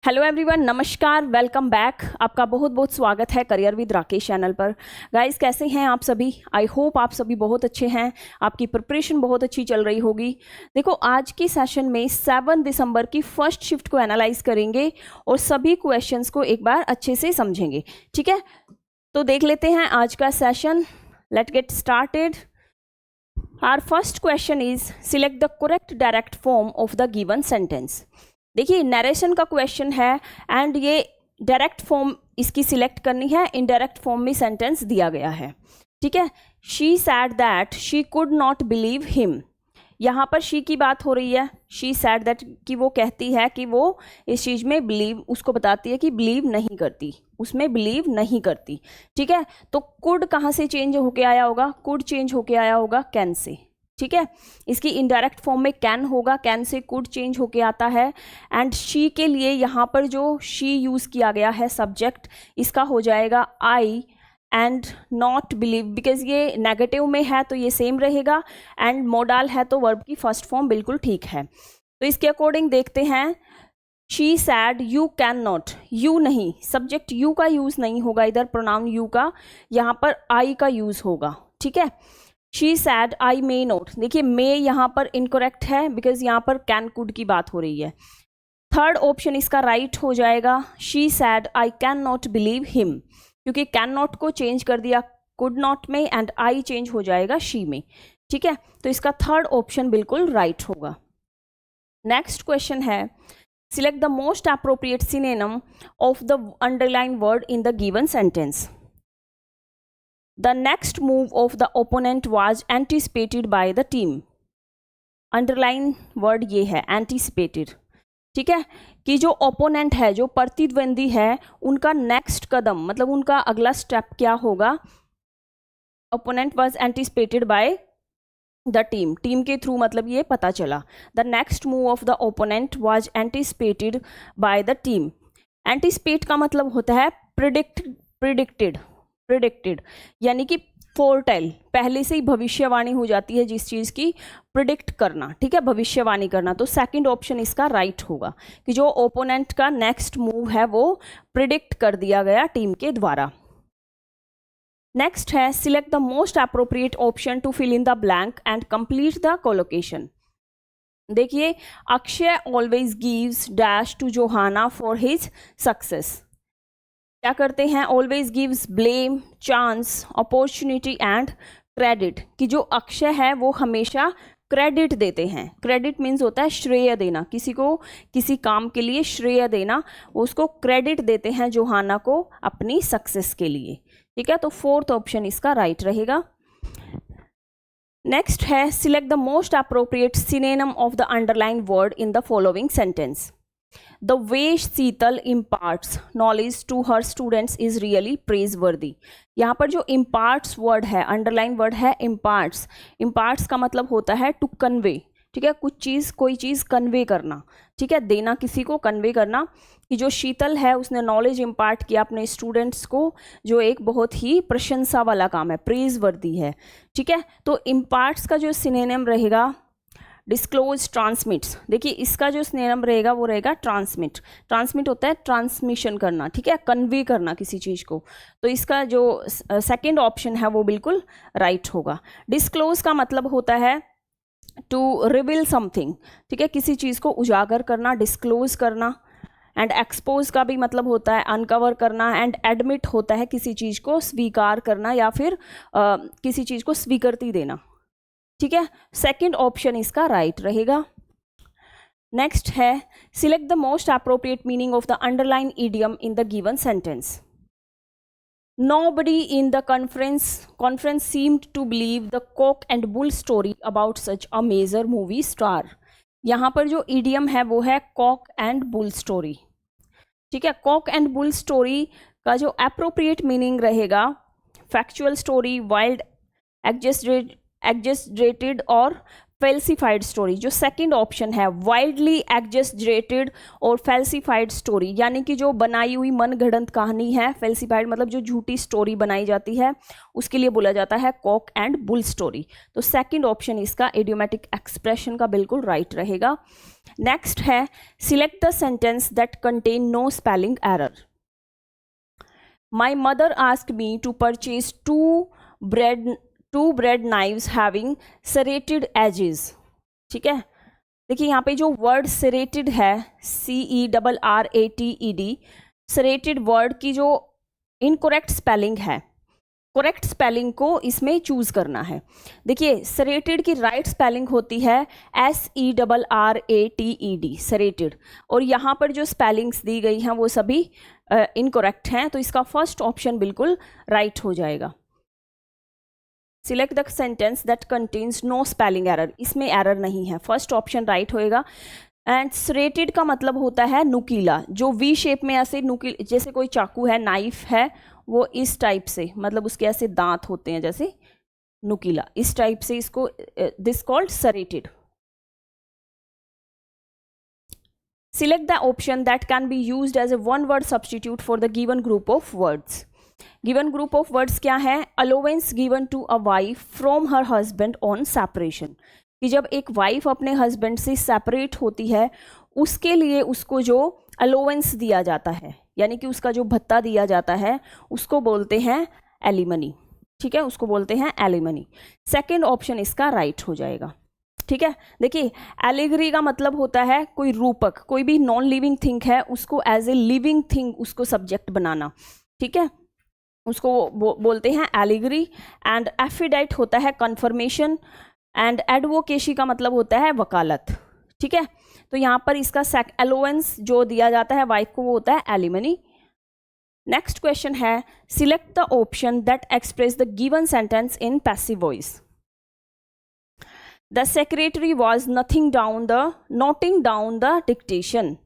Hello everyone, नमस्कार, welcome back. आपका बहुत बहुत स्वागत है करियर विद राकेश चैनल पर। गाइस, कैसे हैं आप सभी? आई होप आप सभी बहुत अच्छे हैं, आपकी प्रिपरेशन बहुत अच्छी चल रही होगी। देखो, आज की सेशन में 7 दिसंबर की फर्स्ट शिफ्ट को एनालाइज करेंगे और सभी क्वेश्चंस को एक बार अच्छे से समझेंगे। ठीक है, तो देख लेते हैं आज का session. Let's get started. Our first question is select the correct direct form of the given sentence. देखिए, नरेशन का क्वेश्चन है एंड ये डायरेक्ट फॉर्म इसकी सिलेक्ट करनी है। इनडायरेक्ट फॉर्म में सेंटेंस दिया गया है। ठीक है, she said that she could not believe him. यहाँ पर शी की बात हो रही है। शी सैड दैट कि वो कहती है कि वो इस चीज़ में बिलीव, उसको बताती है कि बिलीव नहीं करती, उसमें बिलीव नहीं करती। ठीक है, तो कुड कहाँ से चेंज होके आया होगा? कुड चेंज होके आया होगा कैन से। ठीक है, इसकी इनडायरेक्ट फॉर्म में कैन होगा, कैन से कुड चेंज होके आता है। एंड शी के लिए यहाँ पर जो शी यूज़ किया गया है सब्जेक्ट, इसका हो जाएगा आई एंड नॉट बिलीव, बिकॉज ये नेगेटिव में है तो ये सेम रहेगा, एंड मोडाल है तो वर्ब की फर्स्ट फॉर्म बिल्कुल ठीक है। तो इसके अकॉर्डिंग देखते हैं, she said you can not, you नहीं, सब्जेक्ट यू का यूज़ नहीं होगा इधर, प्रोनाउन यू का, यहाँ पर आई का यूज़ होगा। ठीक है, she said I may not. देखिए, मे यहाँ पर इनकरेक्ट है बिकॉज यहाँ पर कैन कुड की बात हो रही है। थर्ड ऑप्शन इसका राइट हो जाएगा, she said I can not believe him, क्योंकि कैन नॉट को चेंज कर दिया कुड नॉट में एंड आई चेंज हो जाएगा शी में। ठीक है, तो इसका थर्ड ऑप्शन बिल्कुल राइट होगा। नेक्स्ट क्वेश्चन है, select the most appropriate synonym of the underline word in the given sentence. The next move of the opponent was anticipated by the team. Underline word ये है anticipated। ठीक है, कि जो opponent है, जो प्रतिद्वंदी है, उनका नेक्स्ट कदम मतलब उनका अगला स्टेप क्या होगा? Opponent was anticipated by the team, team के थ्रू मतलब ये पता चला। The next move of the opponent was anticipated by the team. Anticipate का मतलब होता है प्रिडिक्टेड, यानी कि फोरटेल, पहले से ही भविष्यवाणी हो जाती है जिस चीज़ की, प्रिडिक्ट करना। ठीक है, भविष्यवाणी करना। तो सेकंड ऑप्शन इसका राइट होगा कि जो ओपोनेंट का नेक्स्ट मूव है वो प्रिडिक्ट कर दिया गया टीम के द्वारा। नेक्स्ट है, select the most appropriate option to fill in the blank and complete the collocation. देखिए, Akshay always gives dash to Johanna for his success. क्या करते हैं? Always gives blame, chance, opportunity and credit, कि जो अक्षय है वो हमेशा क्रेडिट देते हैं। क्रेडिट मीन्स होता है श्रेय देना, किसी को किसी काम के लिए श्रेय देना, उसको क्रेडिट देते हैं जोहाना को अपनी सक्सेस के लिए। ठीक है, तो फोर्थ ऑप्शन इसका राइट रहेगा। नेक्स्ट है, select the most appropriate synonym of the underline word in the following sentence. The way Sheetal imparts knowledge to her students is really praiseworthy. यहाँ पर जो imparts वर्ड है, अंडरलाइन वर्ड है imparts। imparts का मतलब होता है to convey। ठीक है, कुछ चीज़, कोई चीज़ कन्वे करना। ठीक है, देना, किसी को कन्वे करना। कि जो शीतल है उसने नॉलेज इम्पार्ट किया अपने स्टूडेंट्स को, जो एक बहुत ही प्रशंसा वाला काम है, प्रेजवर्दी है। ठीक है, तो इम्पार्ट्स का जो सिनोनिम रहेगा डिस्क्लोज, ट्रांसमिट्स। देखिए, इसका जो सिनोनिम रहेगा वो रहेगा ट्रांसमिट। ट्रांसमिट होता है ट्रांसमिशन करना, ठीक है, कन्वे करना किसी चीज़ को। तो इसका जो सेकंड ऑप्शन है वो बिल्कुल राइट होगा। डिस्क्लोज का मतलब होता है टू रिवील समथिंग। ठीक है, किसी चीज़ को उजागर करना, डिस्क्लोज करना। एंड एक्सपोज का भी मतलब होता है अनकवर करना। एंड एडमिट होता है किसी चीज़ को स्वीकार करना या फिर किसी चीज़ को स्वीकृति देना। ठीक है, सेकंड ऑप्शन इसका राइट रहेगा। नेक्स्ट है, select the most appropriate meaning of the underline idiom in the given sentence. Nobody in the conference seemed to believe the cock and bull story about such a major movie star. यहाँ पर जो idiom है वो है cock and bull story. ठीक है, cock and bull story का जो appropriate meaning रहेगा, factual story, wild, exaggerated और फेल्सिफाइड स्टोरी, जो सेकंड ऑप्शन है वाइल्डली एग्जेजरेटेड और फेल्सिफाइड स्टोरी, यानी कि जो बनाई हुई मनगढ़ंत कहानी है, फेल्सिफाइड मतलब जो झूठी स्टोरी बनाई जाती है, उसके लिए बोला जाता है कॉक एंड बुल स्टोरी। तो सेकंड ऑप्शन इसका इडियोमेटिक एक्सप्रेशन का बिल्कुल राइट रहेगा। नेक्स्ट है select the sentence that contain no spelling error. My mother asked me to purchase two bread knives having serrated edges। ठीक है, देखिए यहाँ पे जो वर्ड serrated है, CERRATED, serrated वर्ड की जो इनकोरेक्ट स्पेलिंग है, करेक्ट स्पेलिंग को इसमें चूज करना है। देखिए serrated की राइट स्पेलिंग होती है SERRATED, serrated, और यहाँ पर जो स्पेलिंग्स दी गई हैं वो सभी इनकोरेक्ट हैं, तो इसका फर्स्ट ऑप्शन बिल्कुल राइट हो जाएगा। Select the sentence that contains no spelling error, इसमें एरर नहीं है, फर्स्ट ऑप्शन राइट होएगा। एंड serrated का मतलब होता है नुकीला, जो वी शेप में ऐसे नुकीला, जैसे कोई चाकू है, नाइफ है, वो इस टाइप से, मतलब उसके ऐसे दांत होते हैं जैसे नुकीला, इस टाइप से इसको this called serrated। Select the option that can be used as a one word substitute for the given group of words. Given group of words क्या है? Allowance given to a wife from her husband on separation, कि जब एक wife अपने husband से separate होती है उसके लिए उसको जो अलोवेंस दिया जाता है, यानी कि उसका जो भत्ता दिया जाता है, उसको बोलते हैं एलिमनी। ठीक है, उसको बोलते हैं एलिमनी। सेकेंड ऑप्शन इसका राइट हो जाएगा। ठीक है, देखिए एलिगरी का मतलब होता है कोई रूपक, कोई भी नॉन लिविंग थिंग है उसको एज ए लिविंग थिंग उसको सब्जेक्ट बनाना। ठीक है, उसको बोलते हैं एलिगरी। एंड एफिडाइट होता है कन्फर्मेशन, एंड एडवोकेसी का मतलब होता है वकालत। ठीक है, तो यहाँ पर इसका अलोवेंस जो दिया जाता है वाइफ को वो होता है एलिमनी। नेक्स्ट क्वेश्चन है select the option that express the given sentence in passive voice. The secretary was noting down the dictation.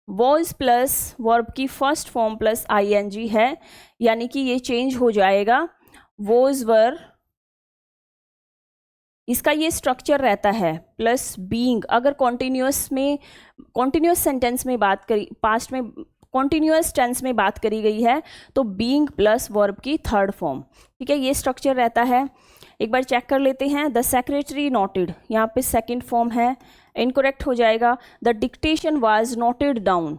Was plus verb की फर्स्ट फॉर्म प्लस ING है, यानी कि ये चेंज हो जाएगा वॉज वर। इसका ये स्ट्रक्चर रहता है प्लस बीइंग। अगर कॉन्टिन्यूस सेंटेंस में बात करी, पास्ट में कॉन्टिन्यूस टेंस में बात करी गई है तो बीइंग प्लस वर्ब की थर्ड फॉर्म। ठीक है, ये स्ट्रक्चर रहता है। एक बार चेक कर लेते हैं। द सेक्रेटरी नोटेड, यहाँ पे सेकंड फॉर्म है, इनकरेक्ट हो जाएगा। The dictation was noted down,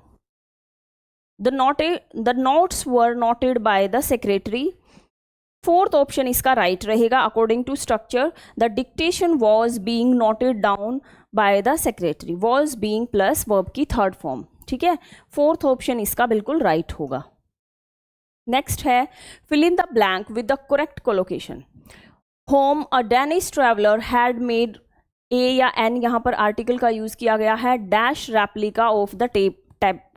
the notes were noted by the secretary. Fourth option इसका राइट रहेगा according to structure. The dictation was being noted down by the secretary, was being plus verb की third form. ठीक है, fourth option इसका बिल्कुल right होगा। Next है fill in the blank with the correct collocation. Home a Danish traveller had made, A या an यहाँ पर आर्टिकल का यूज किया गया है, dash replica of the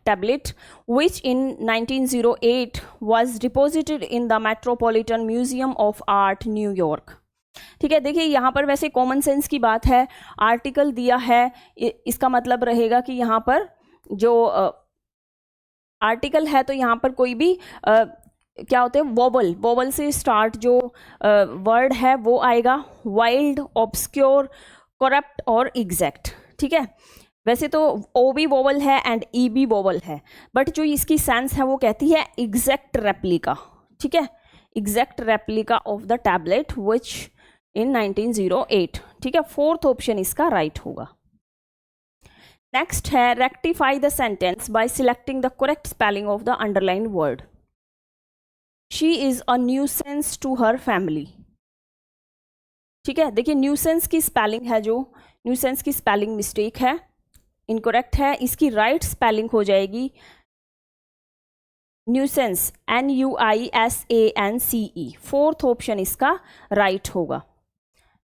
tablet which in 1908 was deposited in the Metropolitan Museum of Art, New York। ठीक है, देखिए यहाँ पर वैसे कॉमन सेंस की बात है, आर्टिकल दिया है, इसका मतलब रहेगा कि यहाँ पर जो आर्टिकल है तो यहाँ पर कोई भी क्या होते हैं, वोवल से स्टार्ट जो वर्ड है वो आएगा, वाइल्ड, ऑब्सक्योर, करप्ट और एग्जैक्ट। ठीक है, वैसे तो ओ भी वोवल है एंड ई भी वोवल है, बट जो इसकी सेंस है वो कहती है एग्जैक्ट रेप्लिका। ठीक है, exact replica of the tablet which in 1908। ठीक है, फोर्थ ऑप्शन इसका राइट होगा। नेक्स्ट है rectify the sentence by selecting the correct spelling of the underline word. She is a nuisance to her family. ठीक है, देखिए न्यूसेंस की spelling है, जो न्यूसेंस की स्पेलिंग मिस्टेक है, इनकरेक्ट है। इसकी राइट स्पेलिंग हो जाएगी न्यूसेंस, NUISANCE। फोर्थ ऑप्शन इसका राइट होगा।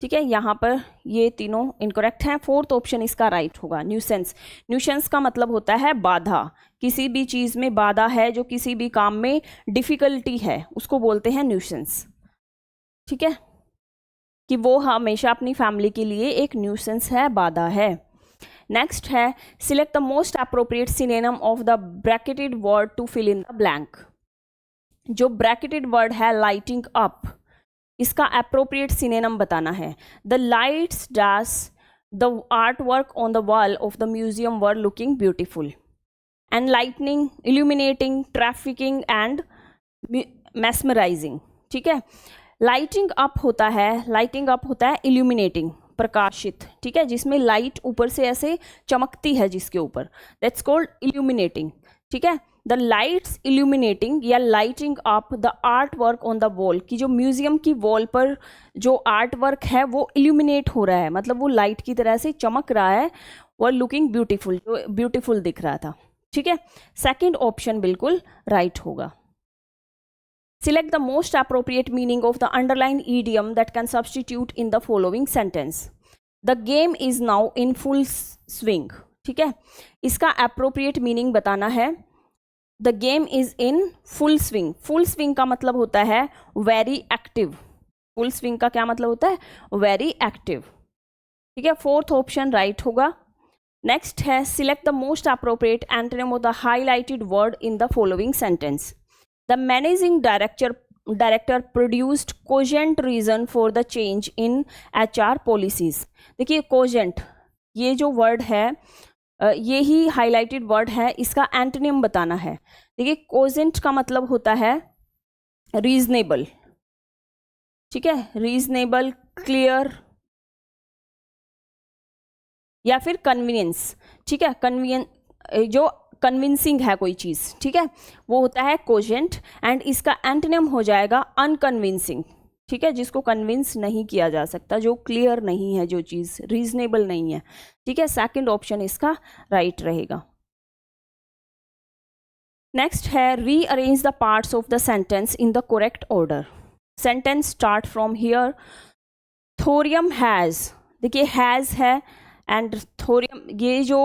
ठीक है, यहाँ पर ये तीनों इनकरेक्ट हैं, फोर्थ ऑप्शन इसका राइट होगा। न्यूसेंस का मतलब होता है बाधा, किसी भी चीज़ में बाधा है, जो किसी भी काम में डिफिकल्टी है उसको बोलते हैं न्यूसेंस। ठीक है, कि वो हमेशा अपनी फैमिली के लिए एक न्यूसेंस है, बाधा है। नेक्स्ट है select the most appropriate synonym of the bracketed word to fill in the blank. जो ब्रैकेटेड वर्ड है लाइटिंग अप, इसका अप्रोप्रिएट सिनोनिम बताना है। The lights dash the art work on the wall of the museum were looking beautiful. Enlightening, illuminating, trafficking and mesmerising. ठीक है, lighting up होता है illuminating, प्रकाशित, ठीक है, जिसमें लाइट ऊपर से ऐसे चमकती है जिसके ऊपर, दैट्स कॉल्ड इल्यूमिनेटिंग। ठीक है, द लाइट्स इल्यूमिनेटिंग या lighting up the art work on the wall, कि जो म्यूजियम की वॉल पर जो आर्ट वर्क है वो इल्यूमिनेट हो रहा है, मतलब वो लाइट की तरह से चमक रहा है, वो लुकिंग ब्यूटीफुल, जो ब्यूटीफुल दिख रहा था। ठीक है, सेकेंड ऑप्शन बिल्कुल राइट होगा। Select the most appropriate meaning of the underlined idiom that can substitute in the following sentence. The game is now in full swing. ठीक है, इसका appropriate meaning बताना है। The game is in full swing. Full swing का मतलब होता है very active. Full swing का क्या मतलब होता है? Very active. ठीक है, फोर्थ ऑप्शन राइट होगा। नेक्स्ट है select the most appropriate antonym of the highlighted word in the following sentence. The managing director produced cogent reason for the change in HR policies. देखिए cogent, ये जो word है ये ही highlighted word है, इसका antonym बताना है। देखिए cogent का मतलब होता है रीजनेबल। ठीक है, रीजनेबल, क्लियर या फिर कन्वीनियंस। ठीक है, जो कन्विंसिंग है कोई चीज़, ठीक है, वो होता है कोजेंट, एंड इसका एंटोनिम हो जाएगा अनकन्विंसिंग। ठीक है, जिसको कन्विंस नहीं किया जा सकता, जो क्लियर नहीं है, जो चीज़ रीजनेबल नहीं है। ठीक है, सेकंड ऑप्शन इसका राइट रहेगा। नेक्स्ट है rearrange the parts of the sentence in the correct order. Sentence start from here. Thorium has, देखिए हैज़ है एंड थोरियम, ये जो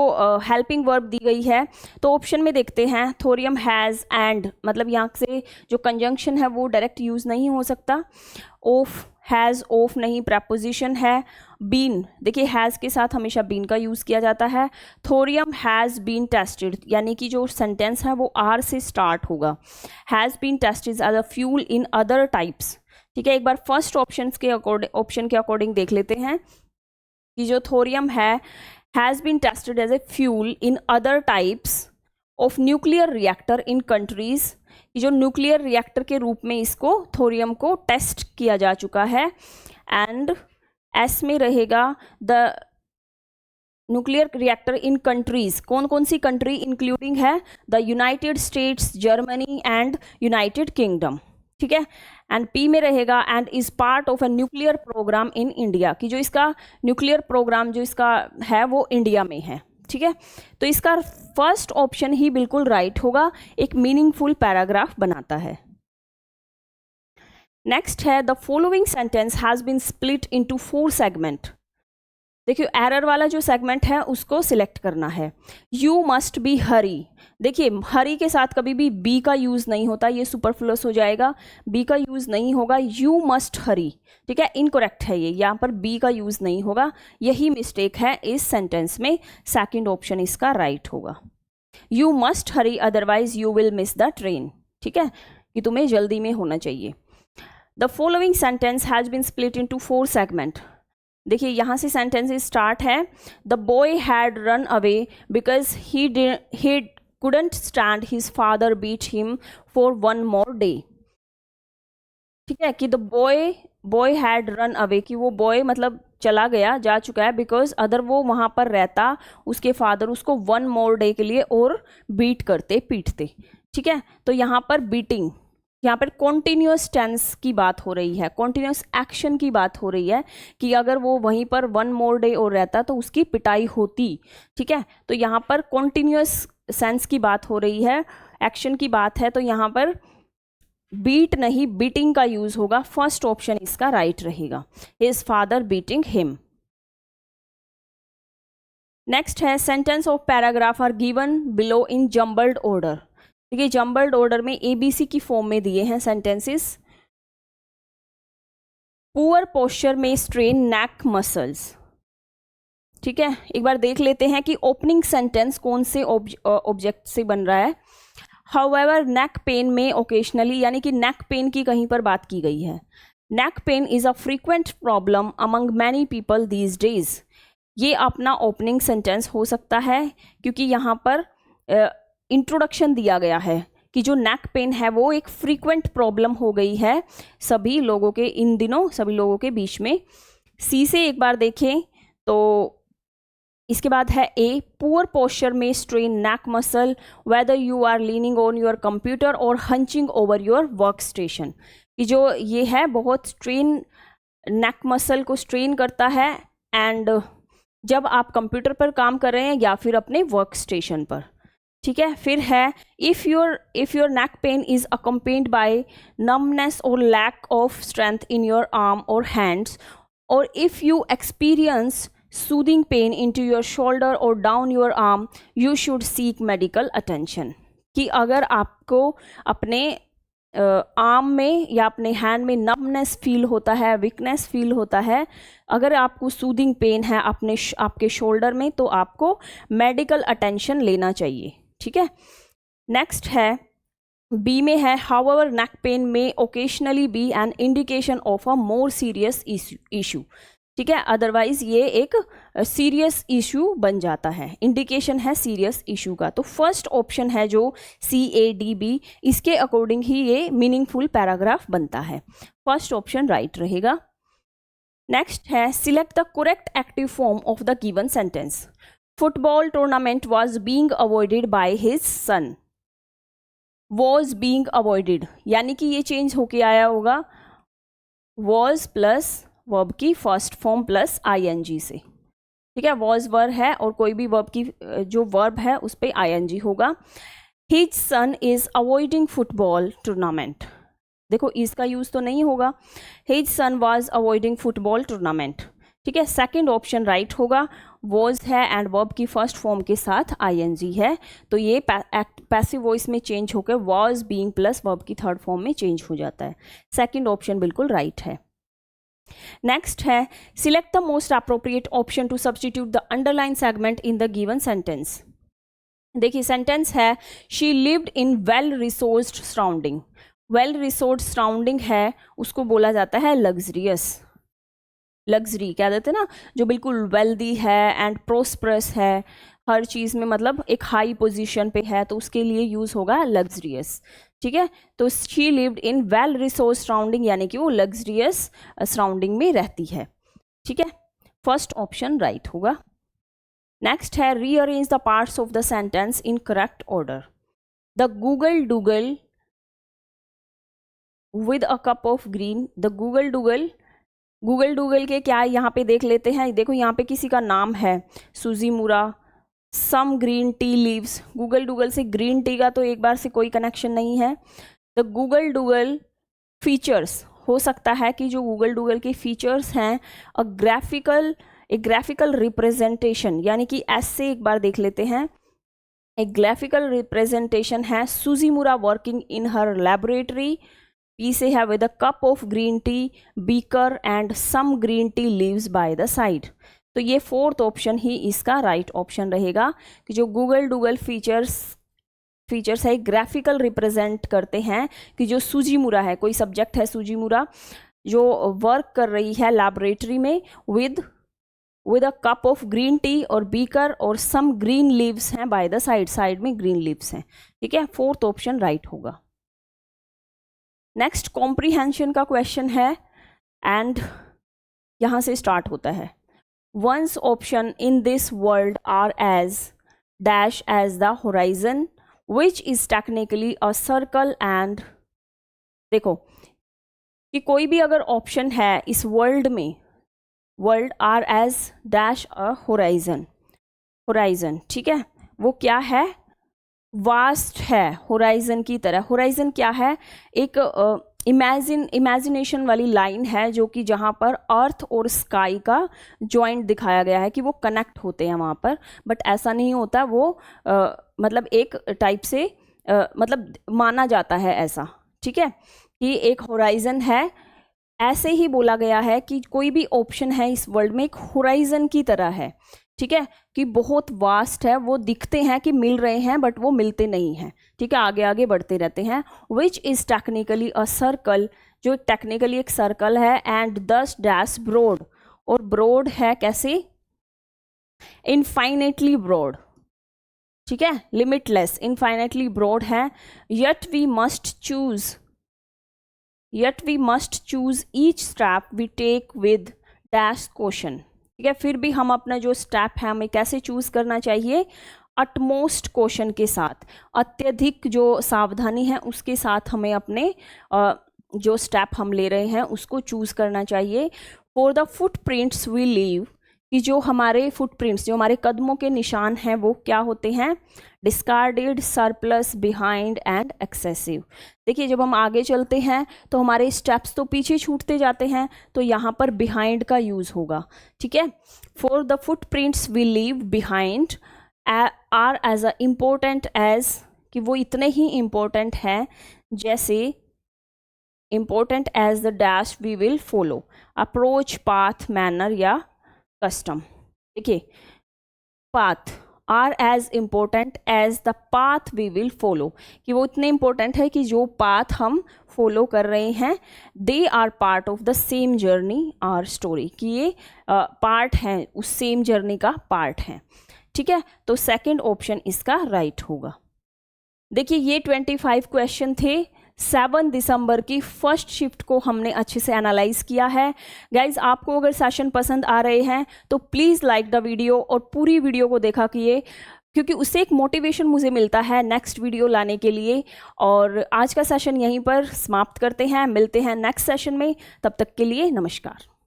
हेल्पिंग वर्ब दी गई है, तो ऑप्शन में देखते हैं थोरियम हैज़ एंड, मतलब यहाँ से जो कंजंक्शन है वो डायरेक्ट यूज़ नहीं हो सकता। ऑफ, हैज़ ऑफ नहीं, प्रपोजिशन है। बीन, देखिए हैज़ के साथ हमेशा बीन का यूज़ किया जाता है। थोरियम हैज़ बीन टेस्टेड, यानी कि जो सेंटेंस है वो आर से स्टार्ट होगा। Has been tested as a fuel in other types. ठीक है, एक बार फर्स्ट ऑप्शन के अकॉर्डिंग देख लेते हैं कि जो थोरियम है has been tested as a fuel in other types of nuclear reactor in countries, कि जो न्यूक्लियर रिएक्टर के रूप में इसको थोरियम को टेस्ट किया जा चुका है। एंड एस में रहेगा the nuclear reactor in countries, कौन कौन सी कंट्री इंक्लूडिंग है? The United States, Germany and United Kingdom. ठीक है, एंड पी में रहेगा and is part of a nuclear programme in India, कि जो इसका न्यूक्लियर प्रोग्राम जो इसका है वो इंडिया में है। ठीक है, तो इसका फर्स्ट ऑप्शन ही बिल्कुल राइट होगा, एक मीनिंगफुल पैराग्राफ बनाता है। नेक्स्ट है the following sentence has been split into 4 segment. देखिए एरर वाला जो सेगमेंट है उसको सिलेक्ट करना है। यू मस्ट बी हरी, देखिए हरी के साथ कभी भी बी का यूज़ नहीं होता, ये सुपरफ्लुअस हो जाएगा, बी का यूज़ नहीं होगा। यू मस्ट हरी, ठीक है, इनकरेक्ट है ये, यहाँ पर बी का यूज़ नहीं होगा, यही मिस्टेक है इस सेंटेंस में। सेकंड ऑप्शन इसका राइट होगा। You must hurry otherwise you will miss the train. ठीक है, कि तुम्हें जल्दी में होना चाहिए। The following sentence has been split into 4 segment. देखिए यहाँ से सेंटेंस स्टार्ट है, the boy had run away because he couldn't stand his father beat him for one more day। ठीक है, कि the boy had run away, कि वो boy मतलब चला गया, जा चुका है, बिकॉज अदर वो वहाँ पर रहता, उसके फादर उसको 1 more day के लिए और बीट करते, पीटते। ठीक है, तो यहाँ पर बीटिंग, यहाँ पर कॉन्टिन्यूस टेंस की बात हो रही है, कॉन्टिन्यूस एक्शन की बात हो रही है, कि अगर वो वहीं पर 1 more day और रहता तो उसकी पिटाई होती। ठीक है, तो यहाँ पर कॉन्टिन्यूस सेंस की बात हो रही है, एक्शन की बात है, तो यहाँ पर बीट नहीं बीटिंग का यूज होगा। फर्स्ट ऑप्शन इसका राइट रहेगा, his father beating him. Next है sentence of paragraph are given below in jumbled order. देखिए जम्बल्ड ऑर्डर में एबीसी की फॉर्म में दिए हैं सेंटेंसेस। पुअर पोस्चर में स्ट्रेन नेक मसल्स। ठीक है, एक बार देख लेते हैं कि ओपनिंग सेंटेंस कौन से ऑब्जेक्ट से बन रहा है। हाउएवर नेक पेन में ओकेशनली, यानी कि नेक पेन की कहीं पर बात की गई है। नेक pain is a frequent problem among many people these days. ये अपना ओपनिंग सेंटेंस हो सकता है क्योंकि यहाँ पर इंट्रोडक्शन दिया गया है कि जो नेक पेन है वो एक फ्रीक्वेंट प्रॉब्लम हो गई है सभी लोगों के, इन दिनों सभी लोगों के बीच में। सी से एक बार देखें तो इसके बाद है ए, पुअर पोस्चर में strain neck muscle whether you are leaning on your computer और hunching over your work station. कि जो ये है बहुत स्ट्रेन, नेक मसल को स्ट्रेन करता है एंड जब आप कंप्यूटर पर काम कर रहे हैं या फिर अपने वर्क स्टेशन पर। ठीक है, फिर है if your neck pain is accompanied by numbness और lack of strength in your arm और हैंड्स, और if you experience soothing pain into your shoulder और down your arm, you should seek medical attention. कि अगर आपको अपने arm में या अपने हैंड में नमनेस फील होता है, वीकनेस फील होता है, अगर आपको सूदिंग पेन है आपके शोल्डर में, तो आपको मेडिकल अटेंशन लेना चाहिए। ठीक है, नेक्स्ट है बी में है हाउएवर नेक पेन में occasionally be an indication of a more serious issue. ठीक है, अदरवाइज ये एक सीरियस इशू बन जाता है, इंडिकेशन है सीरियस इशू का। तो फर्स्ट ऑप्शन है जो CADB, इसके अकॉर्डिंग ही ये मीनिंगफुल पैराग्राफ बनता है। फर्स्ट ऑप्शन राइट रहेगा। नेक्स्ट है select the correct active form of the given sentence. Football tournament was being avoided by his son. Was being avoided यानी कि ये चेंज होके आया होगा वॉज प्लस वर्ब की फर्स्ट फॉर्म प्लस ING से। ठीक है, वॉज वर्ब है और कोई भी वर्ब की जो वर्ब है उस पर ING होगा। His son is avoiding football tournament, देखो इसका यूज तो नहीं होगा। His son was avoiding football tournament. ठीक है, सेकंड ऑप्शन राइट होगा। वॉज है एंड वर्ब की फर्स्ट फॉर्म के साथ ING है, तो ये पैसिव वॉइस में चेंज होकर वॉज बीइंग प्लस वर्ब की थर्ड फॉर्म में चेंज हो जाता है। सेकंड ऑप्शन बिल्कुल राइट है। नेक्स्ट है select the most appropriate option to substitute the underline segment in the given sentence. देखिए सेंटेंस है she lived in well resourced surrounding. Well resourced surrounding है उसको बोला जाता है लग्जरियस। लग्जरी कह देते हैं ना, जो बिल्कुल वेल्दी है एंड प्रोस्परस है, हर चीज़ में मतलब एक हाई पोजीशन पे है, तो उसके लिए यूज़ होगा लग्जरियस। ठीक है, तो she lived in well resource surrounding यानी कि वो लग्जरियस सराउंडिंग में रहती है। ठीक है, फर्स्ट ऑप्शन राइट होगा। नेक्स्ट है rearrange the parts of the sentence in correct order. The Google Doodle with a cup of green. The Google Doodle के क्या यहाँ पे देख लेते हैं। देखो यहाँ पे किसी का नाम है Tsujimura. Some green tea leaves, Google Doodle से ग्रीन टी का तो एक बार से कोई कनेक्शन नहीं है। द गूगल डूगल फीचर्स, हो सकता है कि जो गूगल डूगल के फीचर्स हैं अ ग्राफिकल रिप्रेजेंटेशन, यानी कि ऐसे एक बार देख लेते हैं। एक ग्राफिकल रिप्रेजेंटेशन है Tsujimura working in her laboratory. पी से है with a cup of green tea, beaker and some green tea leaves by the side. तो ये फोर्थ ऑप्शन ही इसका राइट ऑप्शन रहेगा कि जो गूगल डूगल फीचर्स है ग्राफिकल रिप्रेजेंट करते हैं कि जो सुजीमुरा है, कोई सब्जेक्ट है सुजीमुरा जो वर्क कर रही है लैबोरेटरी में with a cup of green T और बीकर और सम ग्रीन लीव्स हैं बाय द साइड में ग्रीन लीव्स हैं। ठीक है, फोर्थ ऑप्शन राइट होगा। नेक्स्ट कॉम्प्रीहेंशन का क्वेश्चन है एंड यहाँ से स्टार्ट होता है। One's option in this world are as dash as the horizon which is technically a circle and देखो कि कोई भी अगर ऑप्शन है इस वर्ल्ड में, world are as dash a horizon. ठीक है, वो क्या है, वास्ट है होराइजन की तरह। होराइजन क्या है, एक इमेजिनेशन वाली लाइन है जो कि जहाँ पर अर्थ और स्काई का जॉइंट दिखाया गया है कि वो कनेक्ट होते हैं वहाँ पर, बट ऐसा नहीं होता। वो मतलब एक टाइप से मतलब माना जाता है ऐसा। ठीक है, कि एक होराइजन है, ऐसे ही बोला गया है कि कोई भी ऑप्शन है इस वर्ल्ड में एक होराइजन की तरह है। ठीक है, कि बहुत वास्ट है, वो दिखते हैं कि मिल रहे हैं बट वो मिलते नहीं हैं। ठीक है, आगे आगे बढ़ते रहते हैं। Which is technically a circle, जो टेक्निकली एक सर्कल है, एंड 10 डैश ब्रॉड, और ब्रॉड है कैसे, इनफाइनेटली ब्रॉड, ठीक है, लिमिटलेस, इनफाइनेटली ब्रॉड है। yet we must choose each step we take with dash caution, ठीक है, फिर भी हम अपना जो स्टेप है हमें कैसे चूज करना चाहिए, अटमोस्ट कॉशन के साथ, अत्यधिक जो सावधानी है उसके साथ हमें अपने जो स्टेप हम ले रहे हैं उसको चूज करना चाहिए। For the footprints we leave, कि जो हमारे फुटप्रिंट्स, जो हमारे कदमों के निशान हैं वो क्या होते हैं, discarded, surplus, behind and excessive. देखिए जब हम आगे चलते हैं तो हमारे स्टेप्स तो पीछे छूटते जाते हैं, तो यहाँ पर बिहाइंड का यूज होगा, ठीक है। For the footprints we leave behind are as a important as, कि वो इतने ही इम्पोर्टेंट है जैसे important as the dash we will follow, approach, path, manner या कस्टम। देखिए path are as important as the path we will follow, कि वो इतने इम्पोर्टेंट है कि जो पाथ हम फॉलो कर रहे हैं, they are part of the same journey or story, कि ये पार्ट हैं उस सेम जर्नी का पार्ट हैं, ठीक है। तो सेकंड ऑप्शन इसका राइट होगा। देखिए ये 25 क्वेश्चन थे। 7 दिसंबर की फर्स्ट शिफ्ट को हमने अच्छे से एनालाइज किया है। गाइज आपको अगर सेशन पसंद आ रहे हैं तो प्लीज़ लाइक द वीडियो और पूरी वीडियो को देखा कीजिए, क्योंकि उससे एक मोटिवेशन मुझे मिलता है नेक्स्ट वीडियो लाने के लिए। और आज का सेशन यहीं पर समाप्त करते हैं, मिलते हैं नेक्स्ट सेशन में, तब तक के लिए नमस्कार।